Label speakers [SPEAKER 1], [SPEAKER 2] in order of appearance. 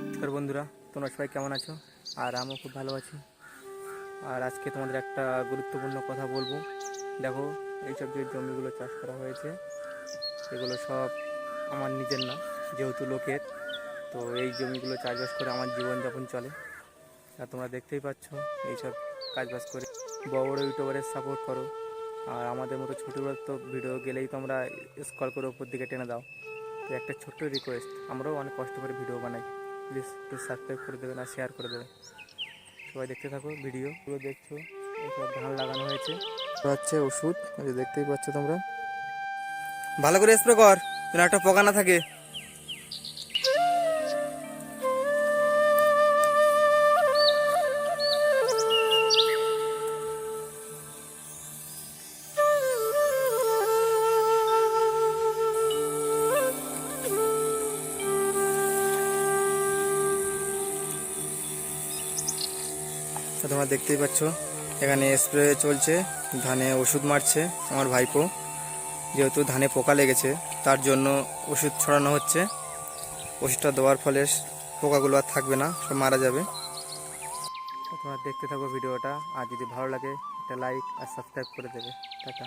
[SPEAKER 1] নমস্কার বন্ধুরা, তোমরা সবাই কেমন আছো? আর আমিও খুব ভালো আছি। আর আজকে তোমাদের একটা গুরুত্বপূর্ণ কথা বলবো। দেখো, এইসব যে জমিগুলো চাষ করা হয়েছে এগুলো সব আমার নিজের না, যেহেতু লোকের। তো এই জমিগুলো চাষবাস করে আমার জীবনযাপন চলে। আর তোমরা দেখতেই পাচ্ছ এইসব কাজবাজ করে বড় বড় ইউটিউবারের সাপোর্ট করো। আর আমাদের মতো ছোটো তো ভিডিও গেলেই তোমরা স্ক্রল করে উপর দিকে টেনে দাও। তো একটা ছোট্ট রিকোয়েস্ট, আমরাও অনেক কষ্ট করে ভিডিও বানাই, প্লিজ একটু সাবস্ক্রাইব করে দেবেন আর শেয়ার করে দেবেন। সবাই দেখতে থাকো ভিডিওগুলো। দেখছো এইসব ধান লাগানো হয়েছে, হচ্ছে ওষুধ, দেখতেই পাচ্ছ তোমরা। ভালো করে স্প্রে কর যেন একটা পোকা না থাকে। তোমরা দেখতেই পাচ্ছ এখানে স্প্রে চলছে, ধানে ওষুধ মারছে আমার ভাইপো। যেহেতু ধানে পোকা লেগেছে তার জন্য ওষুধ ছড়ানো হচ্ছে। ওষুধটা দেওয়ার ফলে পোকাগুলো আর থাকবে না, সব মারা যাবে। তোমরা দেখতে থাকো ভিডিওটা, আর যদি ভালো লাগে একটা লাইক আর সাবস্ক্রাইব করে দেবে। টাটা।